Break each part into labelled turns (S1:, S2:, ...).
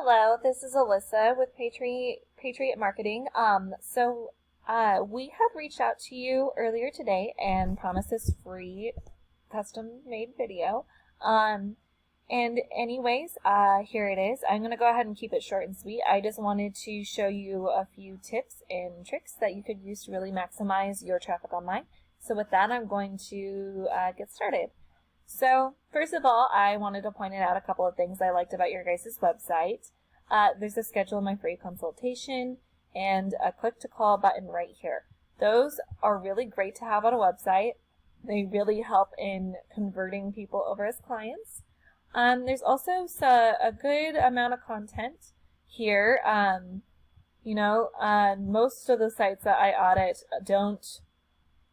S1: Hello, this is Alyssa with Patriot Marketing. We had reached out to you earlier today and promised this free custom-made video. And anyways, here it is. I'm going to go ahead and keep it short and sweet. I just wanted to show you a few tips and tricks that you could use to really maximize your traffic online. So with that, I'm going to get started. So first of all, I wanted to point out a couple of things I liked about your guys' website. There's a schedule my free consultation and a click to call button right here. Those are really great to have on a website. They really help in converting people over as clients. There's also a good amount of content here. Most of the sites that I audit don't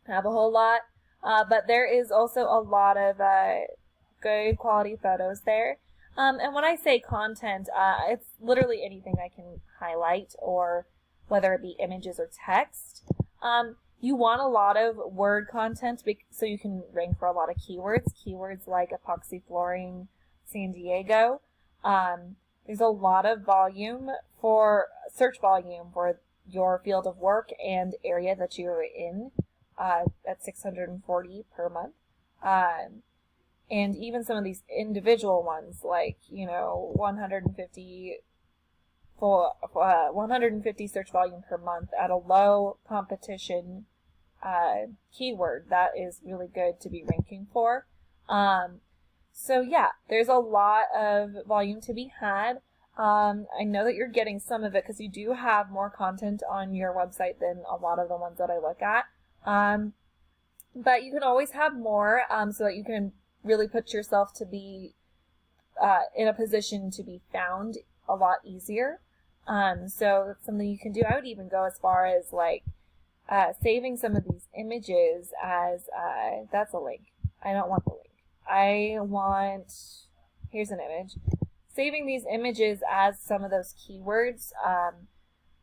S1: have a whole lot. But there is also a lot of good quality photos there. And when I say content, it's literally anything I can highlight, or whether it be images or text. You want a lot of word content so you can rank for a lot of keywords. Keywords like epoxy flooring, San Diego. There's a lot of search volume for your field of work and area that you're in. At 640 per month. And even some of these individual ones, like, 150 search volume per month at a low competition keyword, that is really good to be ranking for. So yeah, there's a lot of volume to be had. I know that you're getting some of it because you do have more content on your website than a lot of the ones that I look at. But you can always have more, so that you can really put yourself to be in a position to be found a lot easier. So that's something you can do. I would even go as far as saving some of these images as that's a link. I don't want the link. Here's an image. Saving these images as some of those keywords,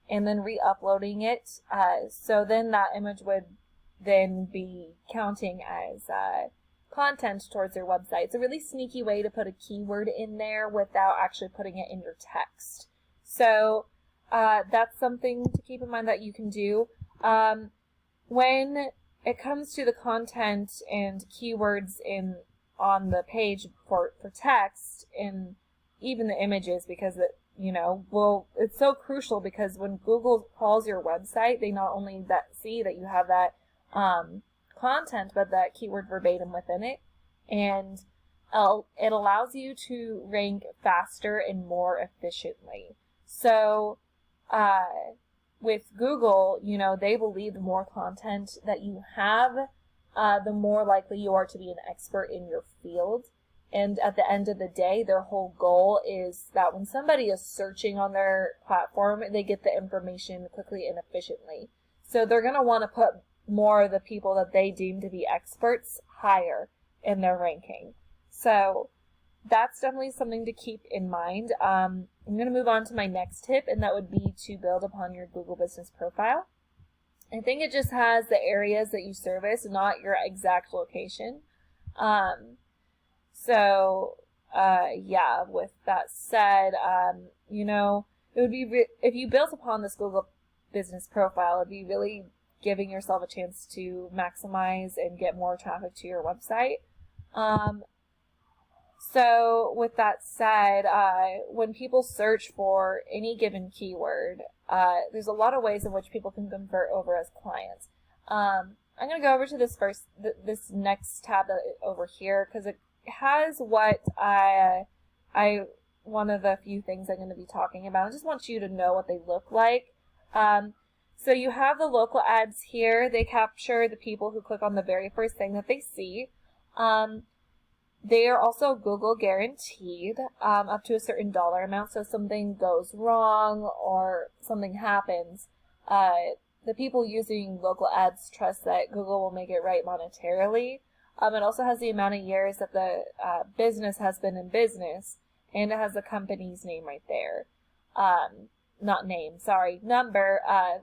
S1: and then re-uploading it. So then that image would then be counting as content towards your website. It's a really sneaky way to put a keyword in there without actually putting it in your text. So that's something to keep in mind that you can do. When it comes to the content and keywords on the page for text and even the images, because it's so crucial, because when Google crawls your website, they not only see that you have that content, but that keyword verbatim within it, and it allows you to rank faster and more efficiently. So with Google, they believe the more content that you have, the more likely you are to be an expert in your field. And at the end of the day, their whole goal is that when somebody is searching on their platform, they get the information quickly and efficiently. So they're going to want to put more of the people that they deem to be experts higher in their ranking. So that's definitely something to keep in mind. I'm going to move on to my next tip, and that would be to build upon your Google business profile. I think it just has the areas that you service, not your exact location. With that said, it would be if you built upon this Google business profile, it'd be really giving yourself a chance to maximize and get more traffic to your website. So with that said, when people search for any given keyword, there's a lot of ways in which people can convert over as clients. I'm going to go over to this next tab over here, because it has one of the few things I'm going to be talking about. I just want you to know what they look like. So you have the local ads here. They capture the people who click on the very first thing that they see. They are also Google guaranteed, up to a certain dollar amount. So if something goes wrong or something happens, the people using local ads trust that Google will make it right monetarily. It also has the amount of years that the business has been in business, and it has the company's name right there. Number,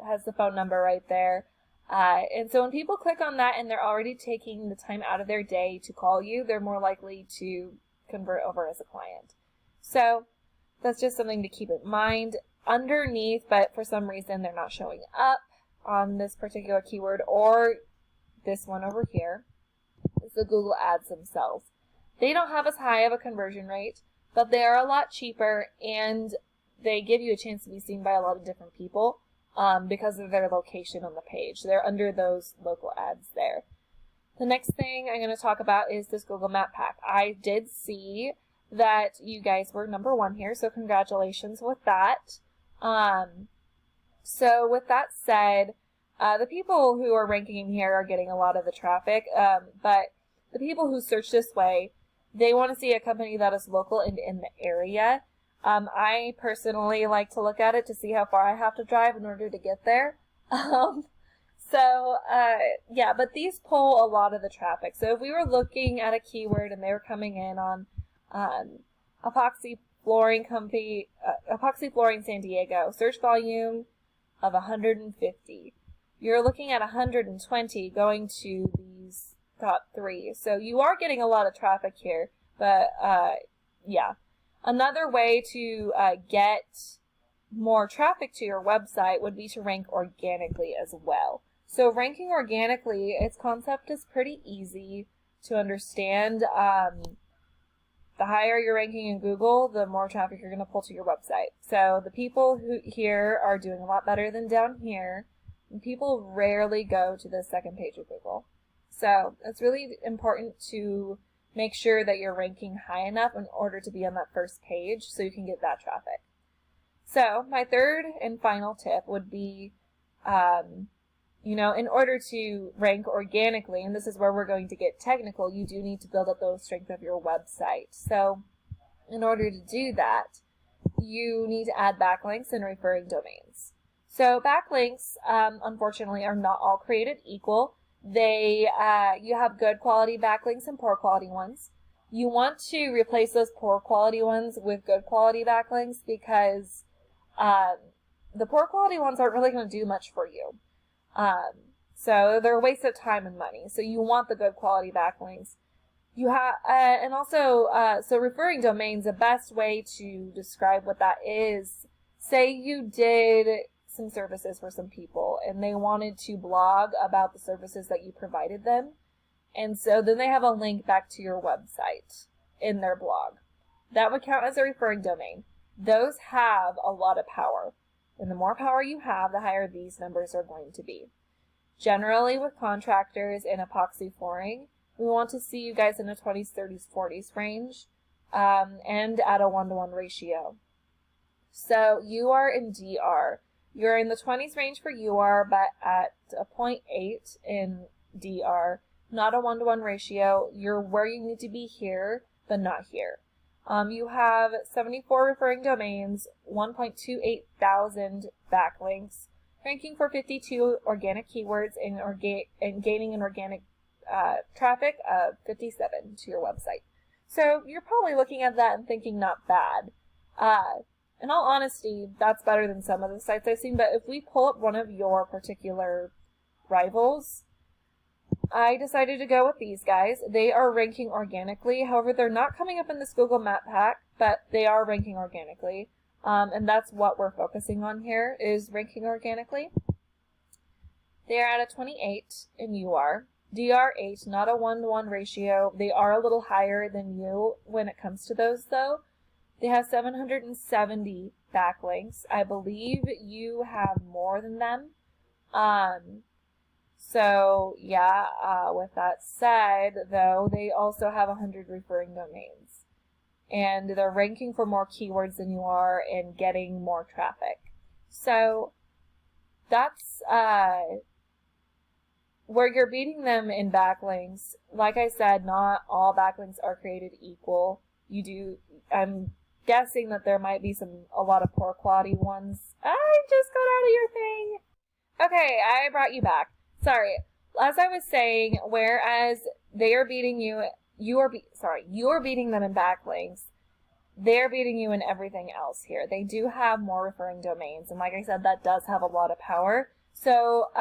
S1: has the phone number right there. And so when people click on that and they're already taking the time out of their day to call you, they're more likely to convert over as a client. So that's just something to keep in mind. Underneath, but for some reason they're not showing up on this particular keyword, or this one over here, is the Google Ads themselves. They don't have as high of a conversion rate, but they are a lot cheaper, and they give you a chance to be seen by a lot of different people because of their location on the page. They're under those local ads there. The next thing I'm going to talk about is this Google Map Pack. I did see that you guys were number 1 here, so congratulations with that. So with that said, the people who are ranking in here are getting a lot of the traffic, but the people who search this way, they want to see a company that is local and in the area. I personally like to look at it to see how far I have to drive in order to get there. Yeah, but these pull a lot of the traffic. So if we were looking at a keyword and they were coming in on epoxy flooring company, epoxy flooring San Diego, search volume of 150. You're looking at 120 going to these top 3. So you are getting a lot of traffic here, but yeah. Another way to get more traffic to your website would be to rank organically as well. So ranking organically, its concept is pretty easy to understand. The higher you're ranking in Google, the more traffic you're going to pull to your website. So the people who here are doing a lot better than down here, and people rarely go to the second page of Google. So it's really important to make sure that you're ranking high enough in order to be on that first page so you can get that traffic. So my third and final tip would be, in order to rank organically, and this is where we're going to get technical, you do need to build up the strength of your website. So in order to do that, you need to add backlinks and referring domains. So backlinks, unfortunately, are not all created equal. You have good quality backlinks and poor quality ones. You want to replace those poor quality ones with good quality backlinks because the poor quality ones aren't really going to do much for you. So they're a waste of time and money. So you want the good quality backlinks. You have, and also, so referring domains, the best way to describe what that is, say you did some services for some people and they wanted to blog about the services that you provided them. And so then they have a link back to your website in their blog. That would count as a referring domain. Those have a lot of power. And the more power you have, the higher these numbers are going to be. Generally, with contractors and epoxy flooring, we want to see you guys in the 20s, 30s, 40s range, and at a 1-to-1 ratio. So you are in DR. You're in the 20s range for UR, but at a 0.8 in DR, not a 1-to-1 ratio. You're where you need to be here, but not here. You have 74 referring domains, 1.28 thousand backlinks, ranking for 52 organic keywords, and gaining an organic traffic of 57 to your website. So you're probably looking at that and thinking not bad. In all honesty, that's better than some of the sites I've seen, but if we pull up one of your particular rivals, I decided to go with these guys. They are ranking organically. However, they're not coming up in this Google Map Pack, but they are ranking organically. And that's what we're focusing on here, is ranking organically. They are at a 28 in UR. DR 8, not a 1-to-1 ratio. They are a little higher than you when it comes to those, though. They have 770 backlinks. I believe you have more than them. So, yeah, with that said, though, they also have 100 referring domains. And they're ranking for more keywords than you are and getting more traffic. So, that's where you're beating them in backlinks. Like I said, not all backlinks are created equal. I'm guessing that there might be a lot of poor quality ones. I just got out of your thing. Okay, I brought you back. Sorry. As I was saying, whereas they are beating you, you're beating them in backlinks. They're beating you in everything else here. They do have more referring domains, and like I said, that does have a lot of power. So,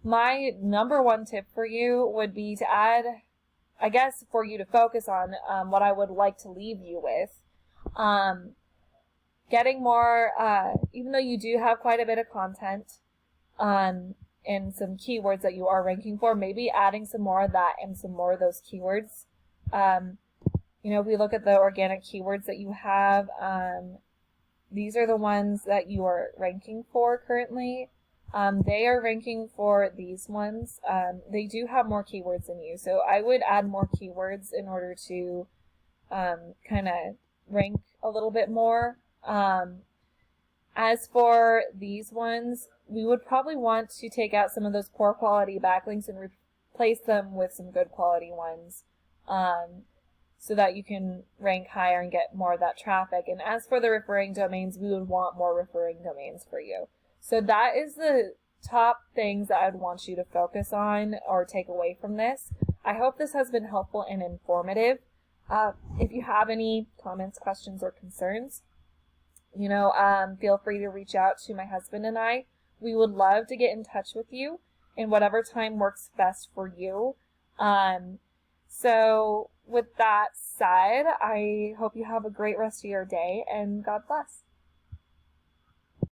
S1: my number one tip for you would be to add, I guess, for you to focus on, what I would like to leave you with, getting more, even though you do have quite a bit of content and some keywords that you are ranking for, maybe adding some more of that and some more of those keywords. If we look at the organic keywords that you have, these are the ones that you are ranking for currently. They are ranking for these ones. They do have more keywords than you, so I would add more keywords in order to kind of rank a little bit more. As for these ones, we would probably want to take out some of those poor quality backlinks and replace them with some good quality ones, so that you can rank higher and get more of that traffic. And as for the referring domains, we would want more referring domains for you. So that is the top things that I would want you to focus on or take away from this. I hope this has been helpful and informative. If you have any comments, questions, or concerns, feel free to reach out to my husband and I. We would love to get in touch with you in whatever time works best for you. So with that said, I hope you have a great rest of your day, and God bless.